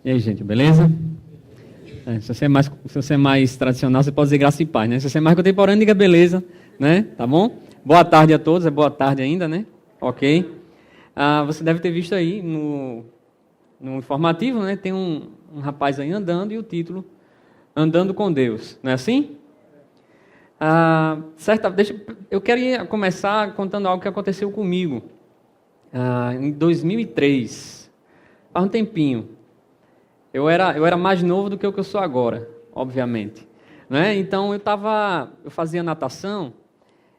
E aí, gente, beleza? Se você é mais tradicional, você pode dizer graça e paz, né? Se você é mais contemporâneo, diga beleza, né? Tá bom? Boa tarde a todos, é boa tarde ainda, né? Ok. Você deve ter visto aí no informativo, né? Tem um rapaz aí andando e o título Andando com Deus, não é assim? Eu queria começar contando algo que aconteceu comigo em 2003, há um tempinho. Eu era mais novo do que o que eu sou agora, obviamente, né? Então eu fazia natação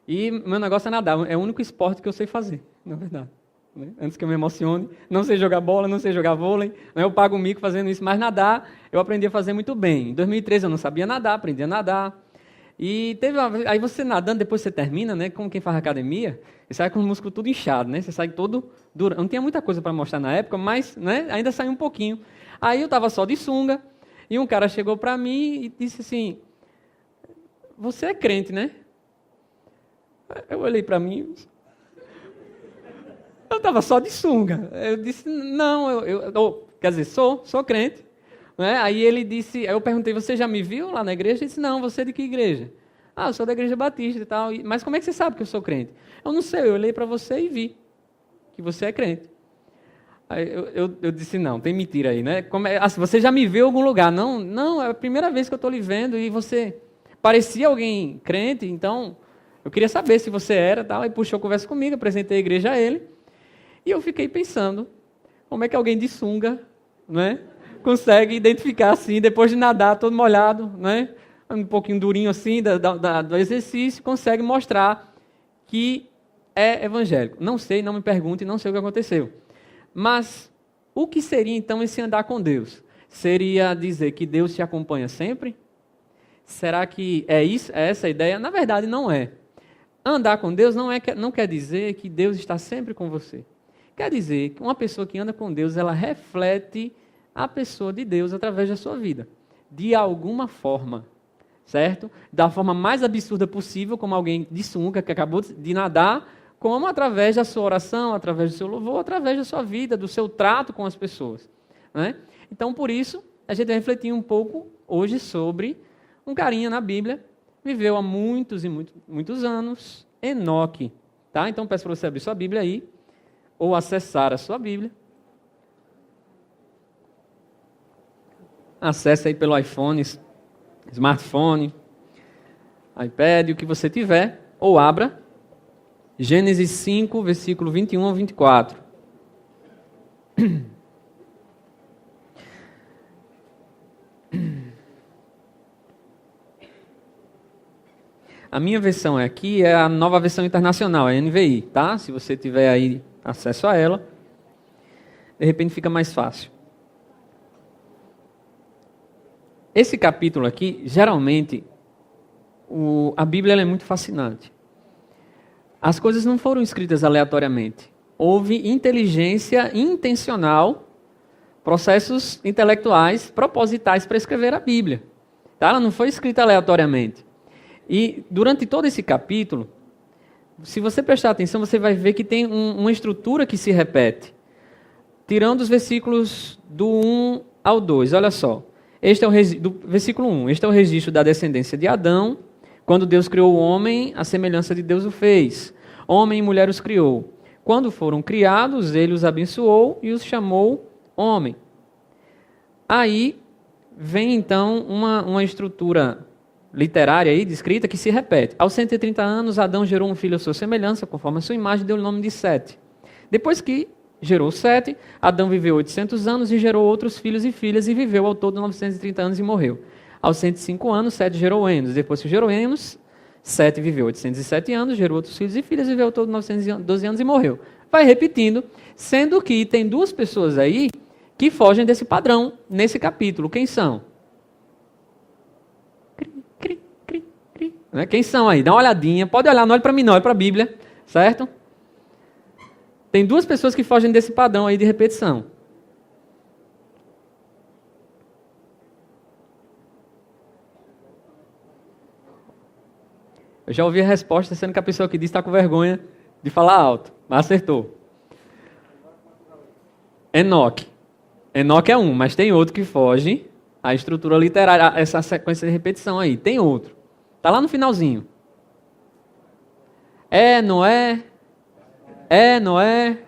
e meu negócio é nadar. É o único esporte que eu sei fazer, na verdade. Né? Antes que eu me emocione, não sei jogar bola, não sei jogar vôlei, né? Eu pago o mico fazendo isso, mas nadar eu aprendi a fazer muito bem. Em 2013 eu não sabia nadar, aprendi a nadar. E aí você nadando, depois você termina, né? Como quem faz academia, você sai com o músculo tudo inchado, né? Você sai todo duro. Não tinha muita coisa para mostrar na época, mas, né, ainda saiu um pouquinho. Aí eu estava só de sunga, e um cara chegou para mim e disse assim: "Você é crente, né?" Eu olhei para mim, eu estava só de sunga. Eu disse: "Não, quer dizer, sou crente." Né? Aí eu perguntei: "Você já me viu lá na igreja?" Ele disse: "Não, você é de que igreja?" "Eu sou da igreja batista e tal." "Mas como é que você sabe que eu sou crente?" "Eu não sei, eu olhei para você e vi que você é crente." Aí eu disse: "Não, tem mentira aí, né? Você já me viu em algum lugar?" Não, é a primeira vez que eu estou lhe vendo e você parecia alguém crente, então eu queria saber se você era, tal." Aí puxou a conversa comigo, apresentei a igreja a ele, e eu fiquei pensando, como é que alguém de sunga, né, consegue identificar assim, depois de nadar todo molhado, né, um pouquinho durinho assim do exercício, consegue mostrar que é evangélico. Não sei, não me pergunte, não sei o que aconteceu. Mas o que seria então esse andar com Deus? Seria dizer que Deus te acompanha sempre? Será que é essa a ideia? Na verdade, não é. Andar com Deus não quer dizer que Deus está sempre com você. Quer dizer que uma pessoa que anda com Deus, ela reflete a pessoa de Deus através da sua vida. De alguma forma, certo? Da forma mais absurda possível, como alguém de sunga que acabou de nadar, como através da sua oração, através do seu louvor, através da sua vida, do seu trato com as pessoas. Né? Então, por isso, a gente vai refletir um pouco hoje sobre um carinha na Bíblia, viveu há muitos e muitos anos, Enoque. Tá? Então, peço para você abrir sua Bíblia aí, ou acessar a sua Bíblia. Acesse aí pelo iPhone, smartphone, iPad, o que você tiver, ou abra Gênesis 5, versículo 21 ao 24. A minha versão aqui é a nova versão internacional, a NVI, tá? Se você tiver aí acesso a ela, de repente fica mais fácil. Esse capítulo aqui, geralmente, a Bíblia é muito fascinante. As coisas não foram escritas aleatoriamente. Houve inteligência intencional, processos intelectuais propositais para escrever a Bíblia. Tá? Ela não foi escrita aleatoriamente. E durante todo esse capítulo, se você prestar atenção, você vai ver que tem uma estrutura que se repete. Tirando os versículos do 1 ao 2, olha só. Do versículo 1, este é o registro da descendência de Adão. Quando Deus criou o homem, a semelhança de Deus o fez. Homem e mulher os criou. Quando foram criados, ele os abençoou e os chamou homem. Aí vem então uma estrutura literária aí, descrita, que se repete. Aos 130 anos, Adão gerou um filho à sua semelhança, conforme a sua imagem, deu o nome de Sete. Depois que gerou Sete, Adão viveu 800 anos e gerou outros filhos e filhas, e viveu ao todo 930 anos e morreu. Aos 105 anos, Sete gerou Enos. Depois que gerou Enos, Sete viveu 807 anos, gerou outros filhos e filhas, viveu ao todo 912 anos e morreu. Vai repetindo, sendo que tem duas pessoas aí que fogem desse padrão nesse capítulo. Quem são? Quem são aí? Dá uma olhadinha. Pode olhar, não olhe para mim não, olhe para a Bíblia. Certo? Tem duas pessoas que fogem desse padrão aí de repetição. Eu já ouvi a resposta, sendo que a pessoa que disse está com vergonha de falar alto, mas acertou. Enoque. Enoque é um, mas tem outro que foge à estrutura literária, essa sequência de repetição aí. Tem outro. Está lá no finalzinho. Noé. Noé.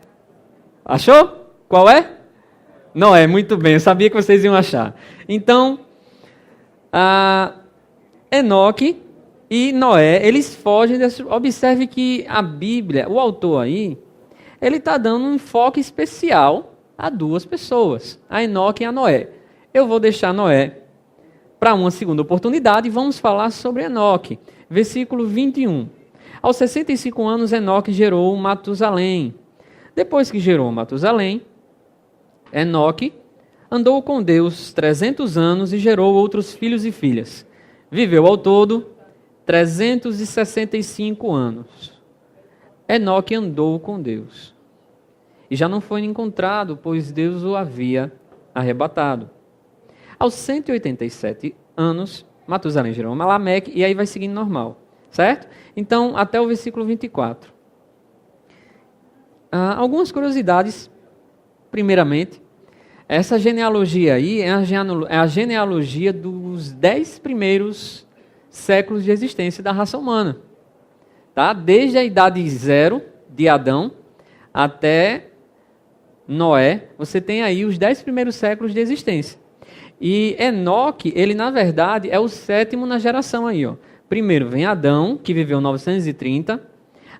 Achou? Qual é? Noé, muito bem. Eu sabia que vocês iam achar. Então, Enoque e Noé, eles fogem desse... Observe que a Bíblia, o autor aí, ele está dando um enfoque especial a duas pessoas, a Enoque e a Noé. Eu vou deixar Noé para uma segunda oportunidade e vamos falar sobre Enoque. Versículo 21. Aos 65 anos, Enoque gerou Matusalém. Depois que gerou Matusalém, Enoque andou com Deus 300 anos e gerou outros filhos e filhas. Viveu ao todo 365 anos. Enoque andou com Deus. E já não foi encontrado, pois Deus o havia arrebatado. Aos 187 anos, Matusalém gerou Lameque, e aí vai seguindo normal, certo? Então, até o versículo 24. Algumas curiosidades. Primeiramente, essa genealogia aí é a genealogia dos 10 primeiros séculos de existência da raça humana. Tá? Desde a idade zero de Adão até Noé, você tem aí os 10 primeiros séculos de existência. E Enoque, ele na verdade é o sétimo na geração aí. Ó. Primeiro vem Adão, que viveu 930.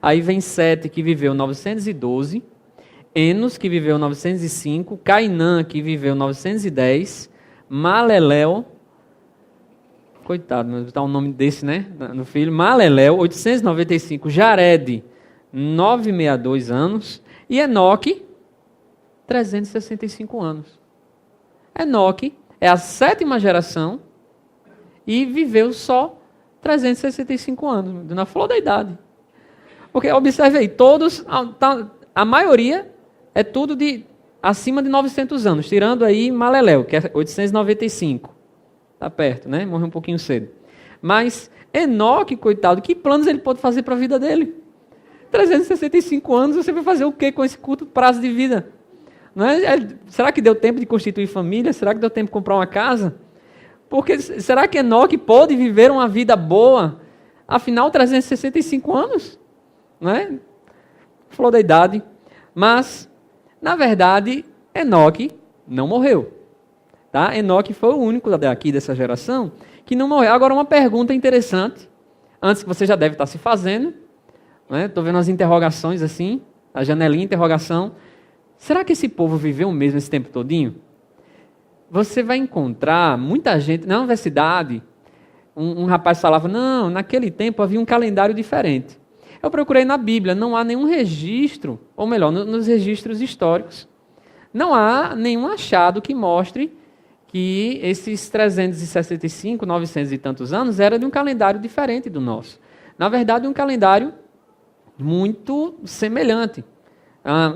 Aí vem Sete, que viveu 912. Enos, que viveu 905. Cainã, que viveu 910. Maleleu, coitado, mas botar um nome desse, né, no filho. Maleleu, 895. Jared, 962 anos. E Enoque, 365 anos. Enoque é a sétima geração e viveu só 365 anos, na flor da idade. Porque, observe aí, todos, a maioria é tudo de acima de 900 anos, tirando aí Maleleu, que é 895. Está perto, né? Morreu um pouquinho cedo. Mas Enoque, coitado, que planos ele pode fazer para a vida dele? 365 anos, você vai fazer o que com esse curto prazo de vida? Não é? Será que deu tempo de constituir família? Será que deu tempo de comprar uma casa? Porque será que Enoque pode viver uma vida boa? Afinal, 365 anos? Não é? Falou da idade. Mas, na verdade, Enoque não morreu. Tá? Enoque foi o único daqui dessa geração que não morreu. Agora, uma pergunta interessante, antes que você já deve estar se fazendo. Estou vendo as interrogações assim, a janelinha de interrogação. Será que esse povo viveu mesmo esse tempo todinho? Você vai encontrar muita gente na universidade. Um rapaz falava, não, naquele tempo havia um calendário diferente. Eu procurei na Bíblia, não há nenhum registro, ou melhor, nos registros históricos, não há nenhum achado que mostre que esses 365, 900 e tantos anos era de um calendário diferente do nosso. Na verdade, um calendário muito semelhante,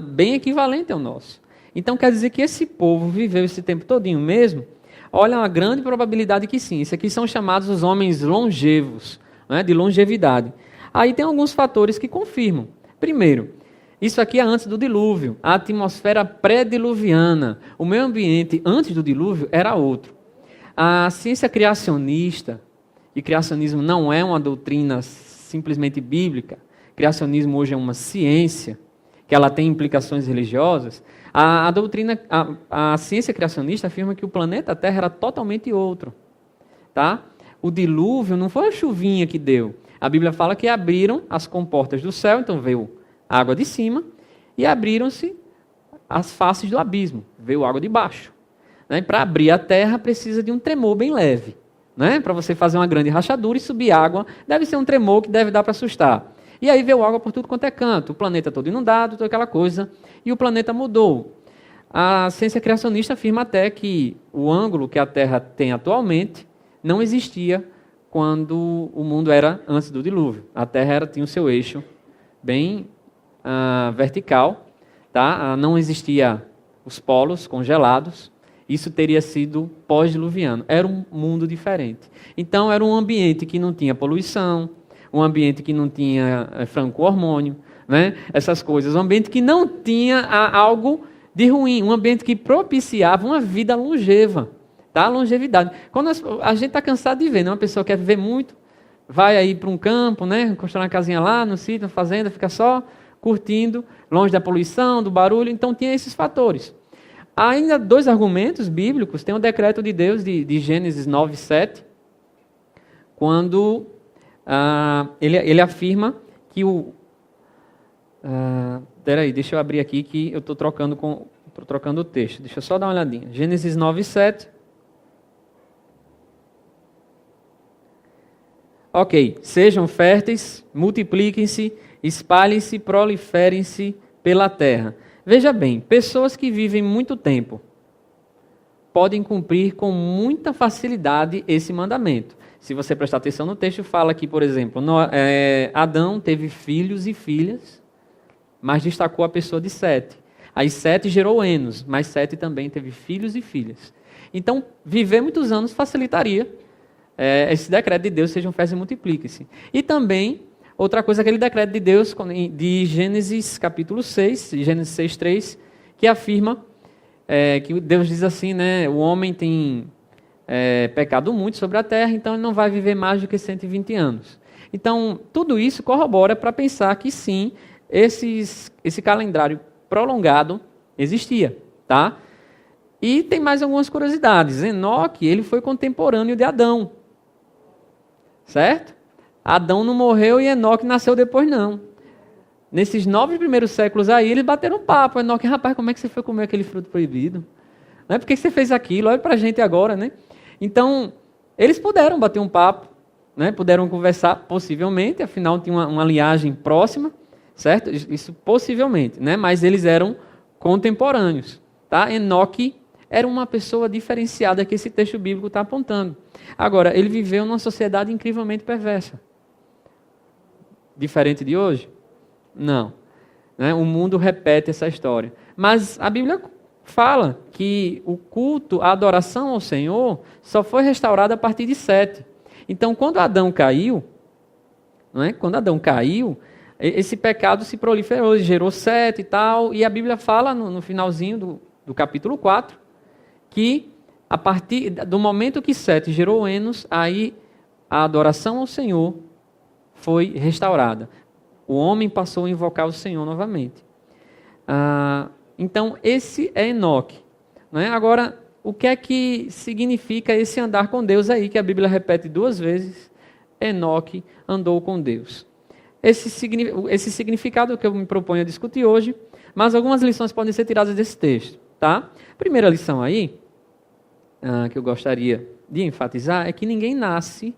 bem equivalente ao nosso. Então, quer dizer que esse povo viveu esse tempo todinho mesmo? Olha, uma grande probabilidade que sim. Isso aqui são chamados os homens longevos, né, de longevidade. Aí tem alguns fatores que confirmam. Primeiro, isso aqui é antes do dilúvio, a atmosfera pré-diluviana. O meio ambiente antes do dilúvio era outro. A ciência criacionista, e criacionismo não é uma doutrina simplesmente bíblica, criacionismo hoje é uma ciência, que ela tem implicações religiosas. A ciência criacionista afirma que o planeta Terra era totalmente outro. Tá? O dilúvio não foi a chuvinha que deu. A Bíblia fala que abriram as comportas do céu, então veio água de cima, e abriram-se as faces do abismo, veio água de baixo. Né? Para abrir a terra precisa de um tremor bem leve. Né? Para você fazer uma grande rachadura e subir água, deve ser um tremor que deve dar para assustar. E aí veio água por tudo quanto é canto, o planeta todo inundado, toda aquela coisa, e o planeta mudou. A ciência criacionista afirma até que o ângulo que a Terra tem atualmente não existia quando o mundo era antes do dilúvio. A Terra tinha o seu eixo bem vertical, tá? Não existia os polos congelados. Isso teria sido pós-diluviano. Era um mundo diferente. Então, era um ambiente que não tinha poluição, um ambiente que não tinha franco hormônio, né? Essas coisas. Um ambiente que não tinha algo de ruim, um ambiente que propiciava uma vida longeva, tá? Longevidade. Quando a gente está cansado de ver, né? Uma pessoa quer viver muito, vai aí para um campo, né? Construir uma casinha lá no sítio, na fazenda, fica só curtindo, longe da poluição, do barulho. Então tinha esses fatores. Há ainda 2 argumentos bíblicos. Tem o decreto de Deus de Gênesis 9:7, quando ele afirma que o... Peraí, deixa eu abrir aqui que eu estou trocando o texto. Deixa eu só dar uma olhadinha. Gênesis 9:7. Ok. Sejam férteis, multipliquem-se, espalhem-se, proliferem-se pela terra. Veja bem, pessoas que vivem muito tempo podem cumprir com muita facilidade esse mandamento. Se você prestar atenção no texto, fala que, por exemplo, Adão teve filhos e filhas, mas destacou a pessoa de Sete. Aí Sete gerou Enos, mas Sete também teve filhos e filhas. Então, viver muitos anos facilitaria esse decreto de Deus, sejam férteis e multipliquem-se. E também, outra coisa, aquele decreto de Deus de Gênesis capítulo 6, Gênesis 6:3, que afirma que Deus diz assim, né, o homem tem pecado muito sobre a terra, então ele não vai viver mais do que 120 anos. Então, tudo isso corrobora para pensar que sim, esse calendário prolongado existia, tá? E tem mais algumas curiosidades. Enoque, ele foi contemporâneo de Adão, certo? Adão não morreu e Enoque nasceu depois, não. Nesses 9 primeiros séculos aí, eles bateram papo. Enoque, rapaz, como é que você foi comer aquele fruto proibido? Não é porque você fez aquilo, olha pra gente agora, né? Então, eles puderam bater um papo, né? Puderam conversar, possivelmente, afinal tinha uma linhagem próxima, certo? Isso possivelmente, né? Mas eles eram contemporâneos, tá? Enoque era uma pessoa diferenciada que esse texto bíblico está apontando. Agora, ele viveu numa sociedade incrivelmente perversa. Diferente de hoje? Não. Né? O mundo repete essa história. Mas a Bíblia fala que o culto, a adoração ao Senhor, só foi restaurada a partir de Sete. Então, quando Adão caiu, não é? Quando Adão caiu, esse pecado se proliferou, gerou Sete e tal, e a Bíblia fala no finalzinho do capítulo 4, que a partir do momento que Sete gerou Enos, aí a adoração ao Senhor foi restaurada. O homem passou a invocar o Senhor novamente. Então, esse é Enoque. Não é? Agora, o que é que significa esse andar com Deus aí, que a Bíblia repete 2 vezes? Enoque andou com Deus. Esse significado que eu me proponho a discutir hoje, mas algumas lições podem ser tiradas desse texto. Tá? A primeira lição aí, que eu gostaria de enfatizar, é que ninguém nasce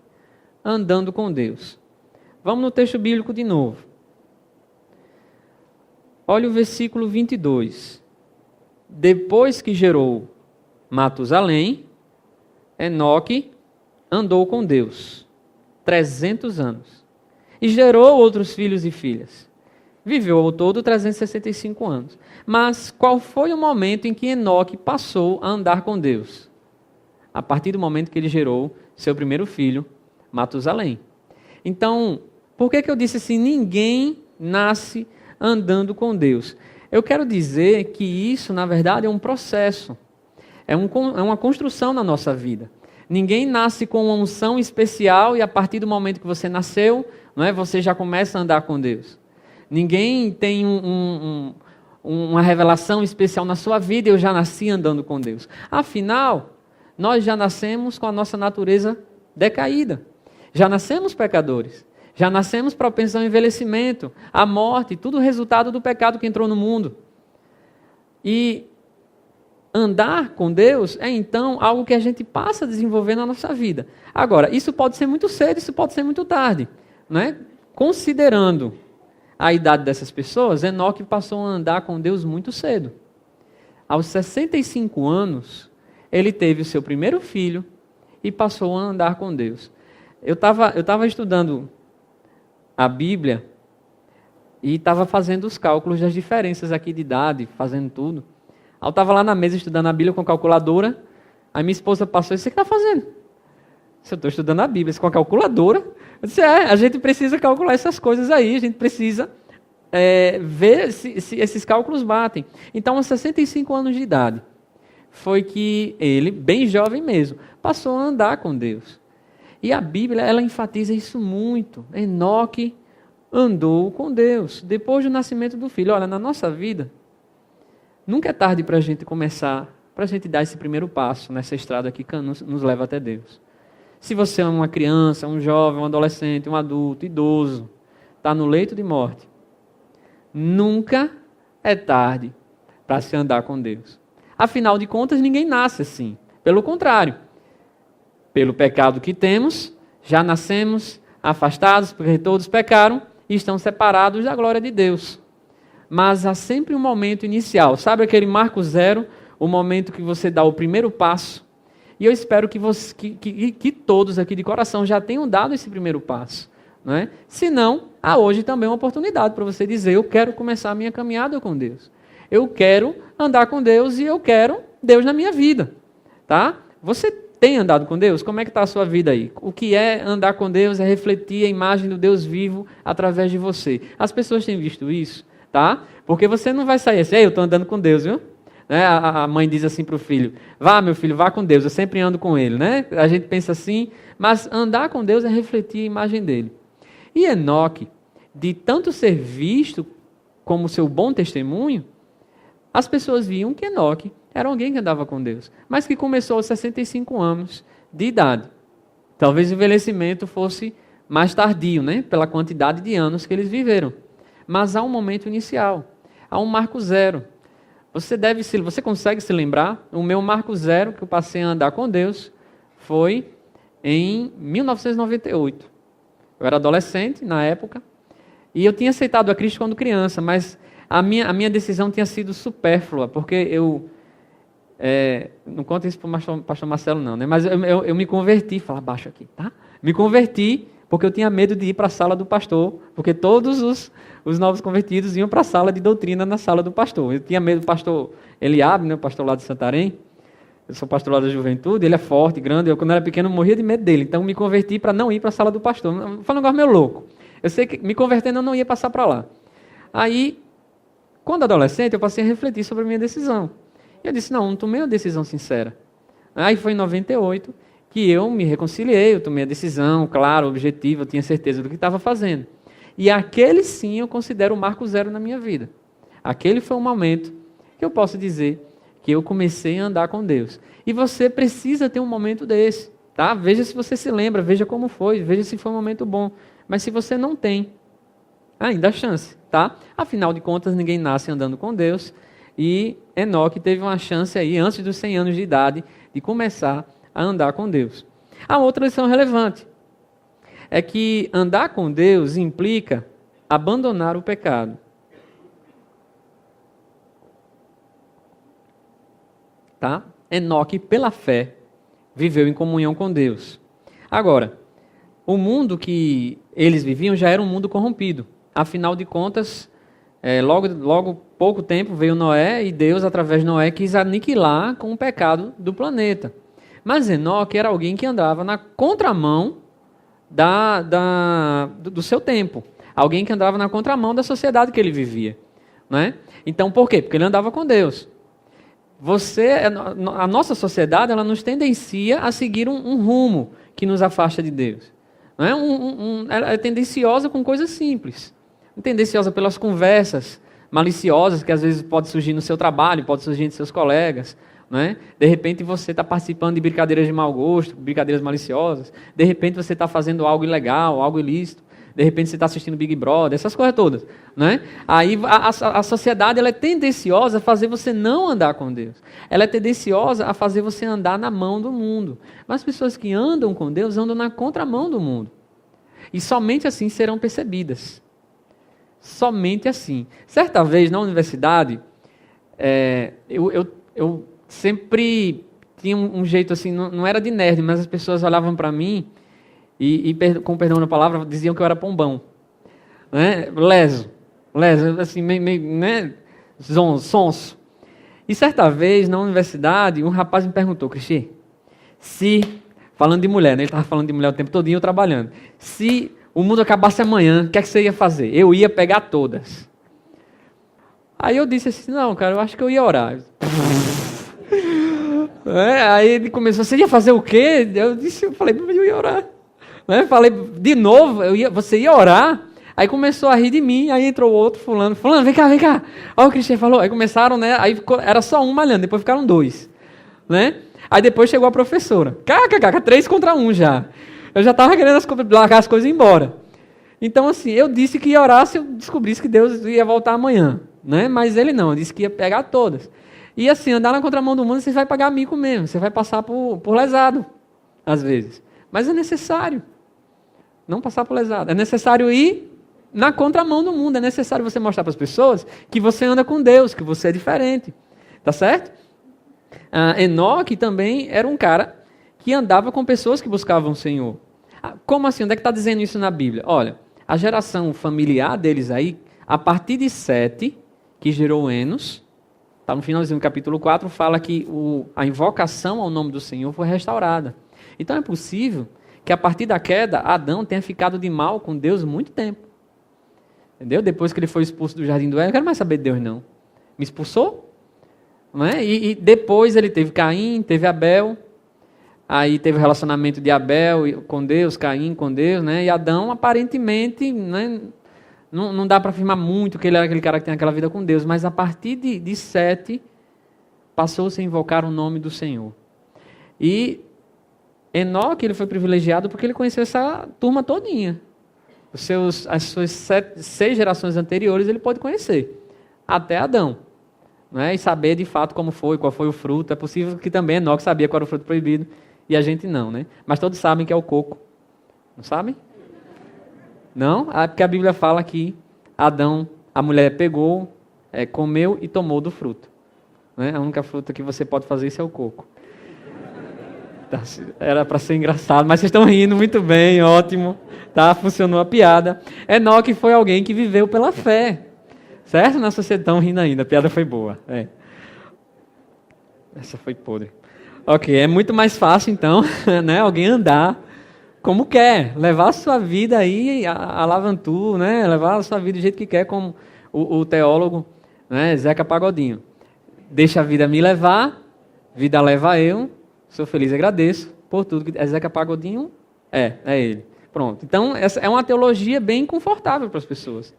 andando com Deus. Vamos no texto bíblico de novo. Olha o versículo 22. Depois que gerou Matusalém, Enoque andou com Deus 300 anos. E gerou outros filhos e filhas. Viveu ao todo 365 anos. Mas qual foi o momento em que Enoque passou a andar com Deus? A partir do momento que ele gerou seu primeiro filho, Matusalém. Então, por que eu disse assim, ninguém nasce andando com Deus? Eu quero dizer que isso, na verdade, é um processo. É uma construção na nossa vida. Ninguém nasce com uma unção especial e a partir do momento que você nasceu, não é, você já começa a andar com Deus. Ninguém tem uma revelação especial na sua vida e eu já nasci andando com Deus. Afinal, nós já nascemos com a nossa natureza decaída. Já nascemos pecadores. Já nascemos propensos ao envelhecimento, à morte, tudo resultado do pecado que entrou no mundo. E andar com Deus é então algo que a gente passa a desenvolver na nossa vida. Agora, isso pode ser muito cedo, isso pode ser muito tarde. Não é? Considerando a idade dessas pessoas, Enoque passou a andar com Deus muito cedo. Aos 65 anos, ele teve o seu primeiro filho e passou a andar com Deus. Eu estava estudando a Bíblia e estava fazendo os cálculos das diferenças aqui de idade, fazendo tudo. Eu estava lá na mesa estudando a Bíblia com a calculadora, aí minha esposa passou e disse, o que você está fazendo? Eu estou estudando a Bíblia com a calculadora. Eu disse, a gente precisa calcular essas coisas aí, a gente precisa ver se esses cálculos batem. Então, aos 65 anos de idade, foi que ele, bem jovem mesmo, passou a andar com Deus. E a Bíblia, ela enfatiza isso muito. Enoque andou com Deus, depois do nascimento do filho. Olha, na nossa vida, nunca é tarde para a gente começar, para a gente dar esse primeiro passo nessa estrada que nos leva até Deus. Se você é uma criança, um jovem, um adolescente, um adulto, idoso, está no leito de morte, nunca é tarde para se andar com Deus. Afinal de contas, ninguém nasce assim. Pelo contrário, pelo pecado que temos, já nascemos afastados, porque todos pecaram e estão separados da glória de Deus. Mas há sempre um momento inicial. Sabe aquele marco zero, o momento que você dá o primeiro passo? E eu espero que todos aqui de coração já tenham dado esse primeiro passo. Não é? Se não, há hoje também uma oportunidade para você dizer: eu quero começar a minha caminhada com Deus. Eu quero andar com Deus e eu quero Deus na minha vida. Tá? Você tem andado com Deus? Como é que está a sua vida aí? O que é andar com Deus é refletir a imagem do Deus vivo através de você. As pessoas têm visto isso, tá? Porque você não vai sair assim: eu estou andando com Deus, viu? Né? A mãe diz assim para o filho: vá, meu filho, vá com Deus, eu sempre ando com ele. Né? A gente pensa assim, mas andar com Deus é refletir a imagem dele. E Enoque, de tanto ser visto como seu bom testemunho, as pessoas viam que Enoque era alguém que andava com Deus, mas que começou aos 65 anos de idade. Talvez o envelhecimento fosse mais tardio, né? Pela quantidade de anos que eles viveram. Mas há um momento inicial, há um marco zero. Você consegue se lembrar? O meu marco zero, que eu passei a andar com Deus, foi em 1998. Eu era adolescente na época, e eu tinha aceitado a Cristo quando criança, mas a minha decisão tinha sido supérflua, porque eu... não conta isso para o pastor Marcelo não, né? Mas eu me converti, fala baixo aqui, tá? Me converti porque eu tinha medo de ir para a sala do pastor, porque todos os novos convertidos iam para a sala de doutrina na sala do pastor. Eu tinha medo do pastor Eliabe, né, o pastor lá de Santarém. Eu sou pastor lá da juventude, ele é forte, grande. Eu, quando era pequeno, morria de medo dele. Então, me converti para não ir para a sala do pastor. Foi um negócio meio louco. Eu sei que me convertendo, eu não ia passar para lá. Aí, quando adolescente, eu passei a refletir sobre a minha decisão. E eu disse: não tomei uma decisão sincera. Aí foi em 98 que eu me reconciliei, eu tomei a decisão, claro, objetiva, eu tinha certeza do que estava fazendo. E aquele sim eu considero o marco zero na minha vida. Aquele foi um momento que eu posso dizer que eu comecei a andar com Deus. E você precisa ter um momento desse, tá? Veja se você se lembra, veja como foi, veja se foi um momento bom. Mas se você não tem, ainda há chance, tá? Afinal de contas, ninguém nasce andando com Deus. E Enoque teve uma chance aí, antes dos 100 anos de idade, de começar a andar com Deus. A outra lição relevante é que andar com Deus implica abandonar o pecado. Tá? Enoque, pela fé, viveu em comunhão com Deus. Agora, o mundo que eles viviam já era um mundo corrompido. Afinal de contas, logo pouco tempo veio Noé e Deus, através de Noé, quis aniquilar com o pecado do planeta. Mas Enoque era alguém que andava na contramão do seu tempo. Alguém que andava na contramão da sociedade que ele vivia. Né? Então, por quê? Porque ele andava com Deus. A nossa sociedade, ela nos tendencia a seguir um rumo que nos afasta de Deus. Não é? Ela é tendenciosa com coisas simples. Tendenciosa pelas conversas maliciosas que às vezes pode surgir no seu trabalho, pode surgir de seus colegas. Não é? De repente você está participando de brincadeiras de mau gosto, brincadeiras maliciosas. De repente você está fazendo algo ilegal, algo ilícito. De repente você está assistindo Big Brother, essas coisas todas. Né? Aí a sociedade ela é tendenciosa a fazer você não andar com Deus. Ela é tendenciosa a fazer você andar na mão do mundo. Mas as pessoas que andam com Deus andam na contramão do mundo. E somente assim serão percebidas. Somente assim. Certa vez na universidade, eu sempre tinha um jeito assim, não era de nerd, mas as pessoas olhavam para mim e com perdão da palavra, diziam que eu era pombão. Né? Leso, assim, meio né? Sonso. E certa vez, na universidade, um rapaz me perguntou: Cristi, falando de mulher, né? Ele estava falando de mulher o tempo todinho, eu trabalhando. Se o mundo acabasse amanhã, o que é que você ia fazer? Eu ia pegar todas. Aí eu disse assim, não, cara, eu acho que eu ia orar. Aí ele começou, você ia fazer o quê? Eu falei, eu ia orar. Falei, de novo, você ia orar? Aí começou a rir de mim, aí entrou outro fulano, vem cá. Olha o Cristian falou. Aí começaram, né? Aí era só um malhando, depois ficaram 2. Né? Aí depois chegou a professora. 3 contra 1 já. Eu já estava querendo largar as coisas e ir embora. Então, assim, eu disse que ia orar se eu descobrisse que Deus ia voltar amanhã. Né? Mas ele não, disse que ia pegar todas. E assim, andar na contramão do mundo, você vai pagar mico mesmo. Você vai passar por lesado, às vezes. Mas é necessário não passar por lesado. É necessário ir na contramão do mundo. É necessário você mostrar para as pessoas que você anda com Deus, que você é diferente. Tá certo? Enoque também era um cara que andava com pessoas que buscavam o Senhor. Como assim? Onde é que está dizendo isso na Bíblia? Olha, a geração familiar deles aí, a partir de Sete, que gerou Enos, tá no finalzinho do capítulo 4, fala que a invocação ao nome do Senhor foi restaurada. Então é possível que a partir da queda, Adão tenha ficado de mal com Deus muito tempo. Entendeu? Depois que ele foi expulso do jardim do Éden, eu não quero mais saber de Deus não. Me expulsou? Não é? E depois ele teve Caim, teve Abel, aí teve o relacionamento de Abel com Deus, Caim com Deus, né? E Adão aparentemente, né, não dá para afirmar muito que ele era aquele cara que tem aquela vida com Deus, mas a partir de Sete, passou-se a invocar o nome do Senhor. E Enoque, ele foi privilegiado porque ele conheceu essa turma todinha. As suas 6 gerações anteriores ele pode conhecer, até Adão. Né? E saber de fato como foi, qual foi o fruto. É possível que também Enoque sabia qual era o fruto proibido e a gente não, né? Mas todos sabem que é o coco. Não sabem? Não? Porque a Bíblia fala que Adão, a mulher pegou, comeu e tomou do fruto. Né? A única fruta que você pode fazer isso é o coco. Era para ser engraçado, mas vocês estão rindo muito bem, ótimo. Tá? Funcionou a piada. Enoque foi alguém que viveu pela fé. Certo? Não, vocês estão rindo ainda, a piada foi boa. Essa foi podre. Ok, é muito mais fácil então, né, alguém andar como quer, levar a sua vida aí a lavantu, né, levar a sua vida do jeito que quer, como o teólogo, né, Zeca Pagodinho. Deixa a vida me levar, vida leva eu, sou feliz e agradeço por tudo que Zeca Pagodinho é ele. Pronto. Então, essa é uma teologia bem confortável para as pessoas.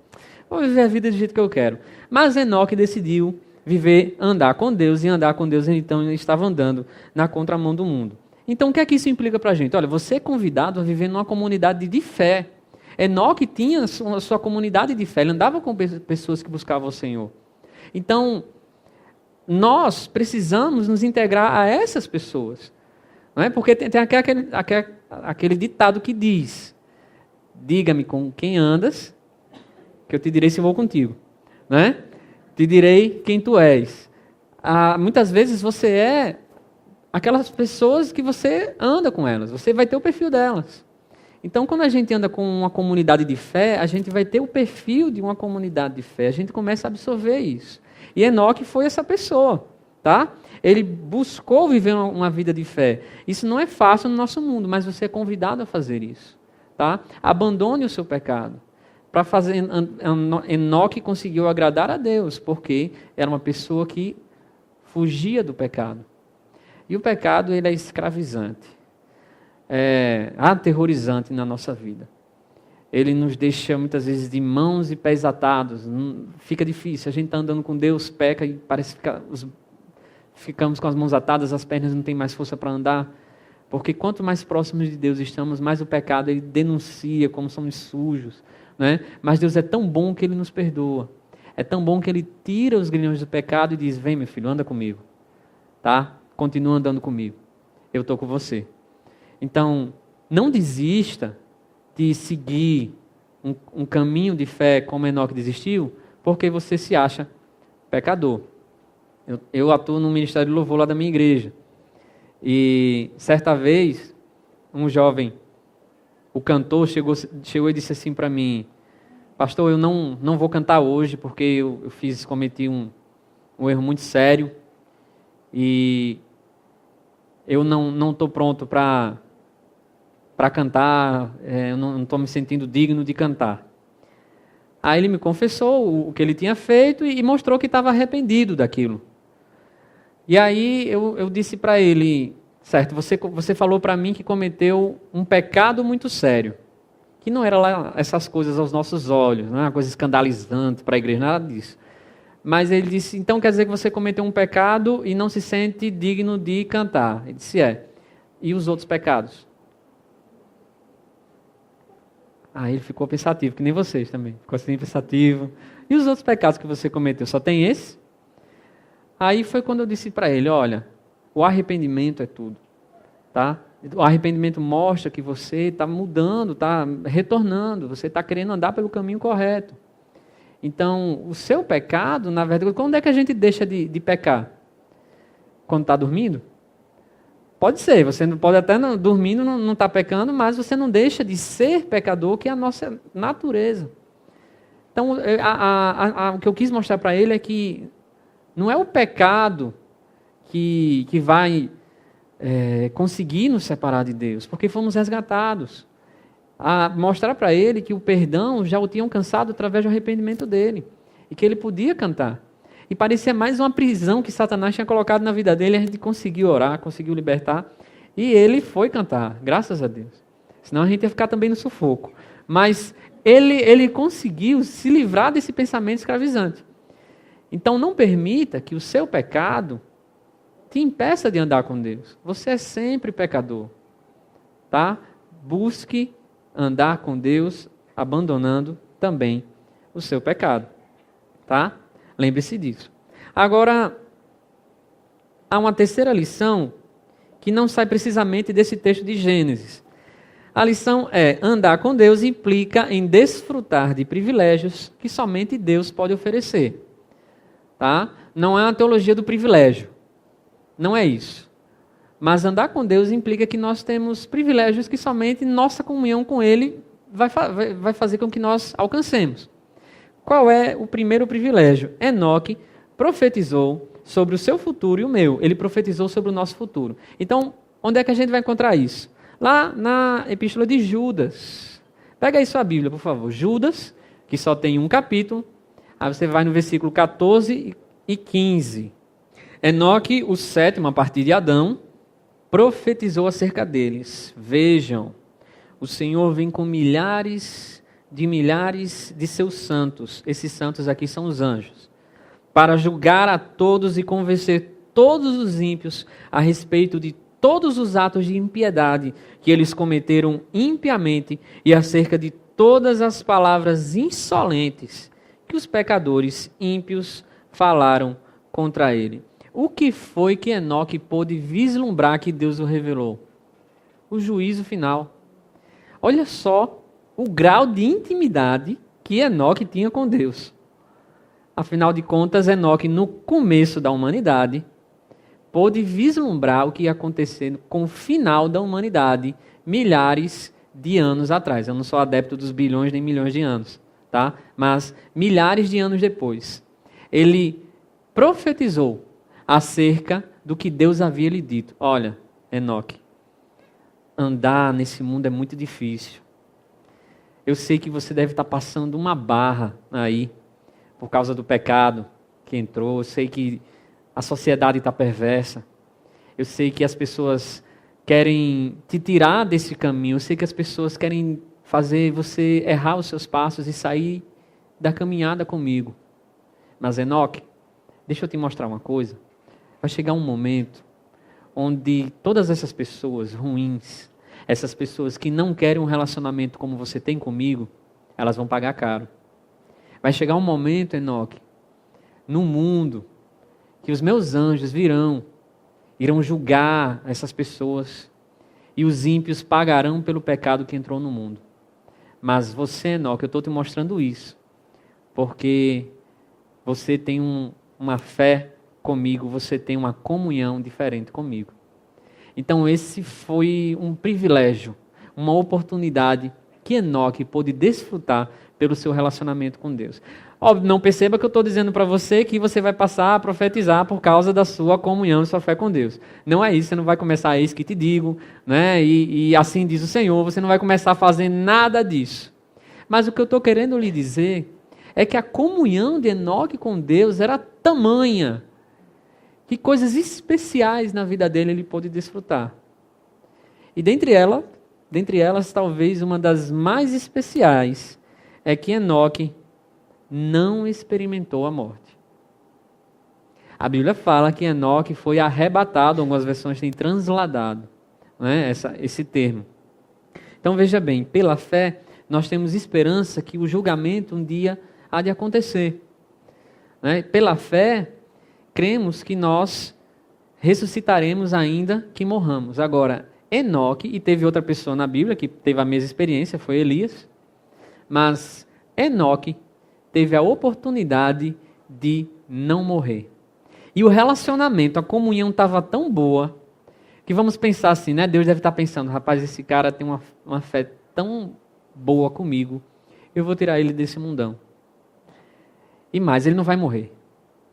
Vou viver a vida do jeito que eu quero. Mas Enoque decidiu andar com Deus, e andar com Deus, então ele estava andando na contramão do mundo. Então, o que é que isso implica para a gente? Olha, você é convidado a viver numa comunidade de fé. Enoque tinha a sua comunidade de fé, ele andava com pessoas que buscavam o Senhor. Então, nós precisamos nos integrar a essas pessoas. Não é? Porque tem aquele ditado que diz: diga-me com quem andas, que eu te direi se vou contigo. Né? Te direi quem tu és. Muitas vezes você é aquelas pessoas que você anda com elas. Você vai ter o perfil delas. Então, quando a gente anda com uma comunidade de fé, a gente vai ter o perfil de uma comunidade de fé. A gente começa a absorver isso. E Enoque foi essa pessoa. Tá? Ele buscou viver uma vida de fé. Isso não é fácil no nosso mundo, mas você é convidado a fazer isso. Tá? Abandone o seu pecado. Para fazer, Enoque conseguiu agradar a Deus, porque era uma pessoa que fugia do pecado. E o pecado, ele é escravizante, é aterrorizante na nossa vida. Ele nos deixa muitas vezes de mãos e pés atados. Fica difícil, a gente está andando com Deus, peca e parece que ficamos com as mãos atadas, as pernas não têm mais força para andar. Porque quanto mais próximos de Deus estamos, mais o pecado ele denuncia como somos sujos. Né? Mas Deus é tão bom que Ele nos perdoa. É tão bom que Ele tira os grilhões do pecado e diz: vem meu filho, anda comigo. Tá? Continua andando comigo. Eu estou com você. Então, não desista de seguir um caminho de fé como Enoque desistiu, porque você se acha pecador. Eu atuo no Ministério de Louvor lá da minha igreja. E certa vez, um jovem, o cantor, chegou e disse assim para mim: pastor, eu não vou cantar hoje porque eu cometi um erro muito sério e eu não estou pronto para cantar, eu não estou me sentindo digno de cantar. Aí ele me confessou o que ele tinha feito e mostrou que estava arrependido daquilo. E aí eu disse para ele, certo, você falou para mim que cometeu um pecado muito sério, que não era lá essas coisas aos nossos olhos, não é uma coisa escandalizante para a igreja, nada disso. Mas ele disse, então quer dizer que você cometeu um pecado e não se sente digno de cantar? Ele disse, E os outros pecados? Aí ele ficou pensativo, que nem vocês também. Ficou assim pensativo. E os outros pecados que você cometeu? Só tem esse? Aí foi quando eu disse para ele, olha, o arrependimento é tudo. Tá? O arrependimento mostra que você está mudando, está retornando, você está querendo andar pelo caminho correto. Então, o seu pecado, na verdade, quando é que a gente deixa de pecar? Quando está dormindo? Pode ser, você não pode até dormindo, não está pecando, mas você não deixa de ser pecador, que é a nossa natureza. Então, o que eu quis mostrar para ele é que não é o pecado que vai conseguir nos separar de Deus, porque fomos resgatados. A mostrar para ele que o perdão já o tinham alcançado através do arrependimento dele, e que ele podia cantar. E parecia mais uma prisão que Satanás tinha colocado na vida dele, a gente conseguiu orar, conseguiu libertar, e ele foi cantar, graças a Deus. Senão a gente ia ficar também no sufoco. Mas ele conseguiu se livrar desse pensamento escravizante. Então não permita que o seu pecado te impeça de andar com Deus. Você é sempre pecador. Tá? Busque andar com Deus, abandonando também o seu pecado. Tá? Lembre-se disso. Agora, há uma terceira lição que não sai precisamente desse texto de Gênesis. A lição é: andar com Deus implica em desfrutar de privilégios que somente Deus pode oferecer. Tá? Não é uma teologia do privilégio. Não é isso. Mas andar com Deus implica que nós temos privilégios que somente nossa comunhão com Ele vai fazer com que nós alcancemos. Qual é o primeiro privilégio? Enoque profetizou sobre o seu futuro e o meu. Ele profetizou sobre o nosso futuro. Então, onde é que a gente vai encontrar isso? Lá na epístola de Judas. Pega aí sua Bíblia, por favor. Judas, que só tem um capítulo. Aí você vai no versículo 14 e 15. Enoque, o sétimo a partir de Adão, profetizou acerca deles. Vejam, o Senhor vem com milhares de seus santos. Esses santos aqui são os anjos. Para julgar a todos e convencer todos os ímpios a respeito de todos os atos de impiedade que eles cometeram impiamente e acerca de todas as palavras insolentes que os pecadores ímpios falaram contra ele. O que foi que Enoque pôde vislumbrar que Deus o revelou? O juízo final. Olha só o grau de intimidade que Enoque tinha com Deus. Afinal de contas, Enoque, no começo da humanidade, pôde vislumbrar o que ia acontecer com o final da humanidade, milhares de anos atrás. Eu não sou adepto dos bilhões nem milhões de anos, tá? Mas milhares de anos depois, ele profetizou acerca do que Deus havia lhe dito. Olha, Enoque, andar nesse mundo é muito difícil. Eu sei que você deve estar passando uma barra aí, por causa do pecado que entrou. Eu sei que a sociedade está perversa. Eu sei que as pessoas querem te tirar desse caminho. Eu sei que as pessoas querem fazer você errar os seus passos e sair da caminhada comigo. Mas, Enoque, deixa eu te mostrar uma coisa. Vai chegar um momento onde todas essas pessoas ruins, essas pessoas que não querem um relacionamento como você tem comigo, elas vão pagar caro. Vai chegar um momento, Enoque, no mundo, que os meus anjos irão julgar essas pessoas, e os ímpios pagarão pelo pecado que entrou no mundo. Mas você, Enoque, eu estou te mostrando isso, porque você tem uma fé comigo, você tem uma comunhão diferente comigo. Então esse foi um privilégio, uma oportunidade que Enoque pôde desfrutar pelo seu relacionamento com Deus. Óbvio, não perceba que eu estou dizendo para você que você vai passar a profetizar por causa da sua comunhão e sua fé com Deus. Não é isso, você não vai começar, eis que te digo, né? E assim diz o Senhor, você não vai começar a fazer nada disso. Mas o que eu estou querendo lhe dizer é que a comunhão de Enoque com Deus era tamanha que coisas especiais na vida dele ele pôde desfrutar. E dentre elas, talvez uma das mais especiais é que Enoque não experimentou a morte. A Bíblia fala que Enoque foi arrebatado, algumas versões têm transladado, né, esse termo. Então veja bem, pela fé, nós temos esperança que o julgamento um dia há de acontecer. Né? Pela fé, cremos que nós ressuscitaremos ainda que morramos. Agora, Enoque, e teve outra pessoa na Bíblia que teve a mesma experiência, foi Elias, mas Enoque teve a oportunidade de não morrer. E o relacionamento, a comunhão estava tão boa, que vamos pensar assim, né? Deus deve estar pensando, rapaz, esse cara tem uma fé tão boa comigo, eu vou tirar ele desse mundão. E mais, ele não vai morrer.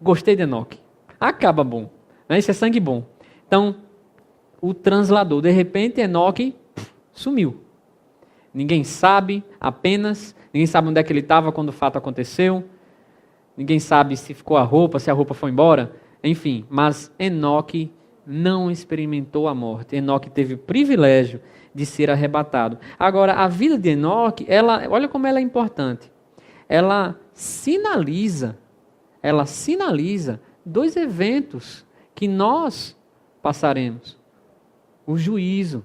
Gostei de Enoque. Acaba bom. Né? Isso é sangue bom. Então, o translador, de repente, Enoque sumiu. Ninguém sabe ninguém sabe onde é que ele estava quando o fato aconteceu. Ninguém sabe se ficou a roupa, se a roupa foi embora. Enfim, mas Enoque não experimentou a morte. Enoque teve o privilégio de ser arrebatado. Agora, a vida de Enoque, olha como ela é importante. Ela sinaliza dois eventos que nós passaremos. O juízo.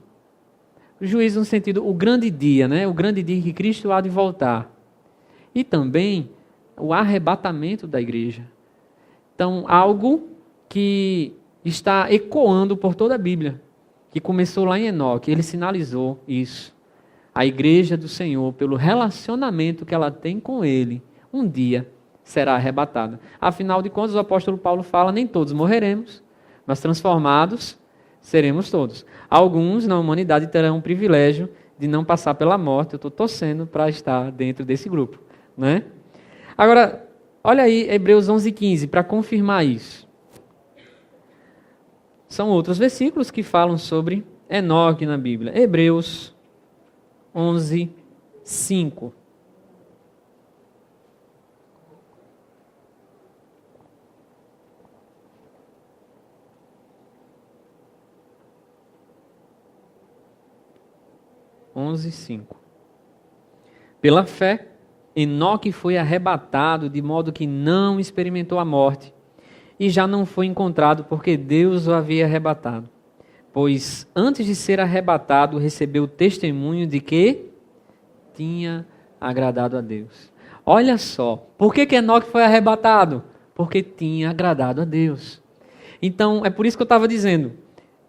O juízo no sentido, o grande dia, né? O grande dia em que Cristo há de voltar. E também o arrebatamento da igreja. Então, algo que está ecoando por toda a Bíblia, que começou lá em Enoque, ele sinalizou isso. A igreja do Senhor, pelo relacionamento que ela tem com ele, um dia será arrebatada. Afinal de contas, o apóstolo Paulo fala, nem todos morreremos, mas transformados seremos todos. Alguns na humanidade terão o privilégio de não passar pela morte. Eu estou torcendo para estar dentro desse grupo. Né? Agora, olha aí Hebreus 11:15, para confirmar isso. São outros versículos que falam sobre Enoque na Bíblia. Hebreus 11:5. Pela fé, Enoque foi arrebatado de modo que não experimentou a morte e já não foi encontrado porque Deus o havia arrebatado. Pois antes de ser arrebatado, recebeu o testemunho de que tinha agradado a Deus. Olha só, por que Enoque foi arrebatado? Porque tinha agradado a Deus. Então, é por isso que eu estava dizendo,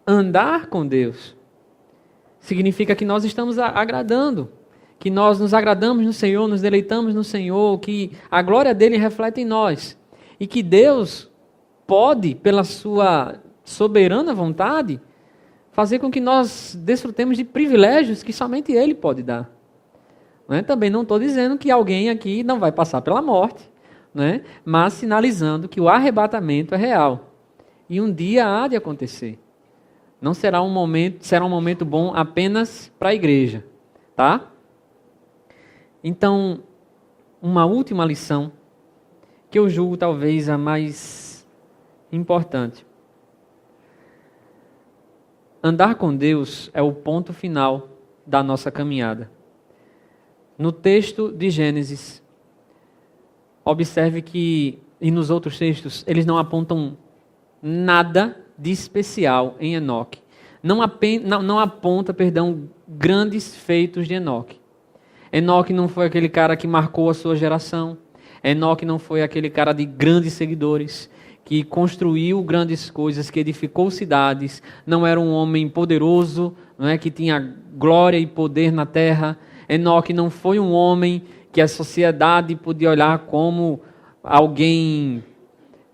andar com Deus significa que nós estamos agradando, que nós nos agradamos no Senhor, nos deleitamos no Senhor, que a glória dele reflete em nós. E que Deus pode, pela sua soberana vontade, fazer com que nós desfrutemos de privilégios que somente ele pode dar. Né? Também não estou dizendo que alguém aqui não vai passar pela morte, né? Mas sinalizando que o arrebatamento é real. E um dia há de acontecer. Não será um momento bom apenas para a igreja, tá? Então, uma última lição, que eu julgo talvez a mais importante. Andar com Deus é o ponto final da nossa caminhada. No texto de Gênesis, observe que, e nos outros textos, eles não apontam nada de especial em Enoque. Não aponta, grandes feitos de Enoque. Enoque não foi aquele cara que marcou a sua geração. Enoque não foi aquele cara de grandes seguidores, que construiu grandes coisas, que edificou cidades. Não era um homem poderoso, não é, que tinha glória e poder na terra. Enoque não foi um homem que a sociedade podia olhar como alguém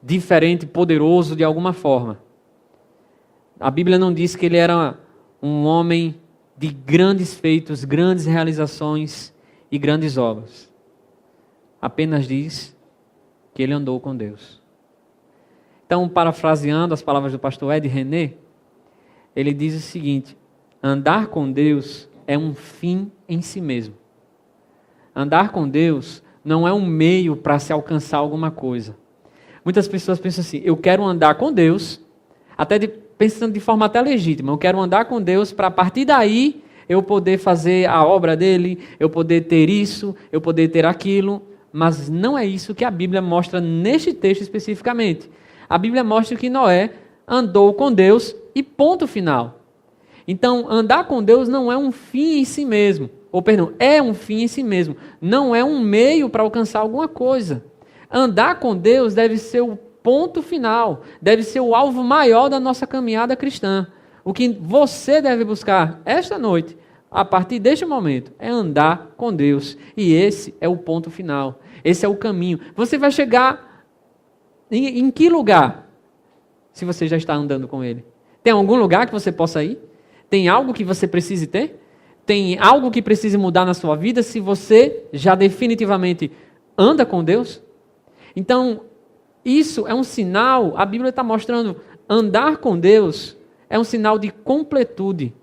diferente, poderoso de alguma forma. A Bíblia não diz que ele era um homem de grandes feitos, grandes realizações e grandes obras. Apenas diz que ele andou com Deus. Então, parafraseando as palavras do pastor Ed René, ele diz o seguinte: andar com Deus é um fim em si mesmo. Andar com Deus não é um meio para se alcançar alguma coisa. Muitas pessoas pensam assim, eu quero andar com Deus, pensando de forma até legítima, eu quero andar com Deus para a partir daí eu poder fazer a obra dele, eu poder ter isso, eu poder ter aquilo, mas não é isso que a Bíblia mostra neste texto especificamente. A Bíblia mostra que Noé andou com Deus e ponto final. Então, andar com Deus não é um fim em si mesmo, é um fim em si mesmo, não é um meio para alcançar alguma coisa. Andar com Deus deve ser o ponto final, deve ser o alvo maior da nossa caminhada cristã. O que você deve buscar esta noite, a partir deste momento, é andar com Deus. E esse é o ponto final, esse é o caminho. Você vai chegar em que lugar, se você já está andando com Ele? Tem algum lugar que você possa ir? Tem algo que você precise ter? Tem algo que precise mudar na sua vida se você já definitivamente anda com Deus? Então, isso é um sinal, a Bíblia está mostrando, andar com Deus é um sinal de completude.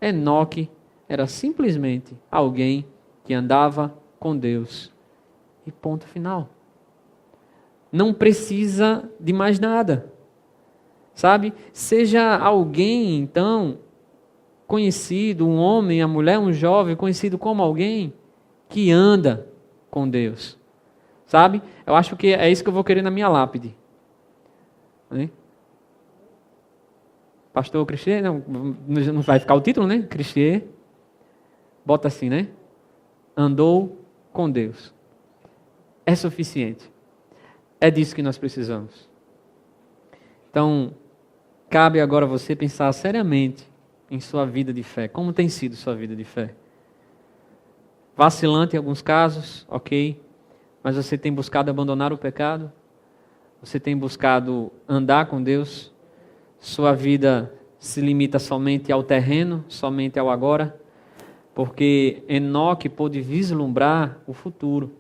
Enoque era simplesmente alguém que andava com Deus. E ponto final. Não precisa de mais nada. Sabe? Seja alguém, então, conhecido, um homem, a mulher, um jovem, conhecido como alguém que anda com Deus. Sabe? Eu acho que é isso que eu vou querer na minha lápide. Né? Pastor Cristier, não vai ficar o título, né? Cristier, bota assim, né? Andou com Deus. É suficiente. É disso que nós precisamos. Então, cabe agora você pensar seriamente em sua vida de fé. Como tem sido sua vida de fé? Vacilante em alguns casos, ok. Mas você tem buscado abandonar o pecado? Você tem buscado andar com Deus? Sua vida se limita somente ao terreno, somente ao agora? Porque Enoque pôde vislumbrar o futuro.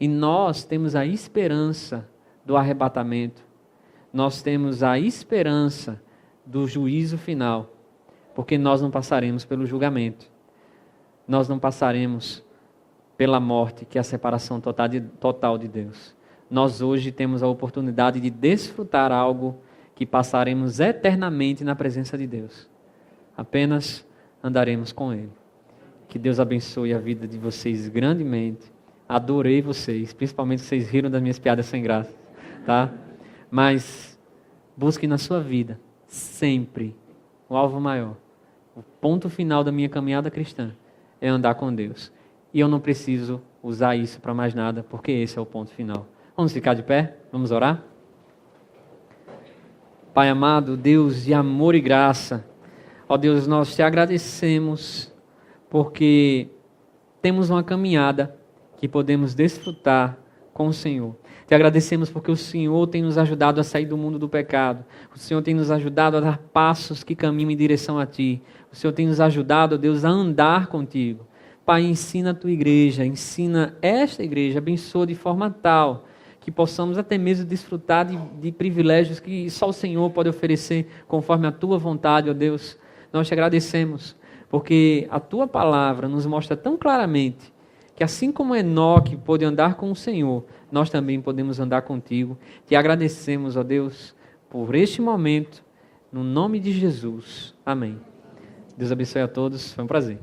E nós temos a esperança do arrebatamento. Nós temos a esperança do juízo final. Porque nós não passaremos pelo julgamento. Nós não passaremos pela morte, que é a separação total de Deus. Nós hoje temos a oportunidade de desfrutar algo que passaremos eternamente na presença de Deus. Apenas andaremos com Ele. Que Deus abençoe a vida de vocês grandemente. Adorei vocês, principalmente vocês riram das minhas piadas sem graça, tá? Mas busque na sua vida sempre o alvo maior. O ponto final da minha caminhada cristã é andar com Deus. E eu não preciso usar isso para mais nada, porque esse é o ponto final. Vamos ficar de pé? Vamos orar? Pai amado, Deus de amor e graça, ó Deus, nós te agradecemos porque temos uma caminhada que podemos desfrutar com o Senhor. Te agradecemos porque o Senhor tem nos ajudado a sair do mundo do pecado. O Senhor tem nos ajudado a dar passos que caminham em direção a Ti. O Senhor tem nos ajudado, ó Deus, a andar contigo. Pai, ensina a Tua igreja, ensina esta igreja, abençoa de forma tal que possamos até mesmo desfrutar de privilégios que só o Senhor pode oferecer conforme a Tua vontade, ó Deus. Nós te agradecemos porque a Tua palavra nos mostra tão claramente que assim como Enoque pôde andar com o Senhor, nós também podemos andar contigo. Te agradecemos, ó Deus, por este momento, no nome de Jesus. Amém. Deus abençoe a todos, foi um prazer.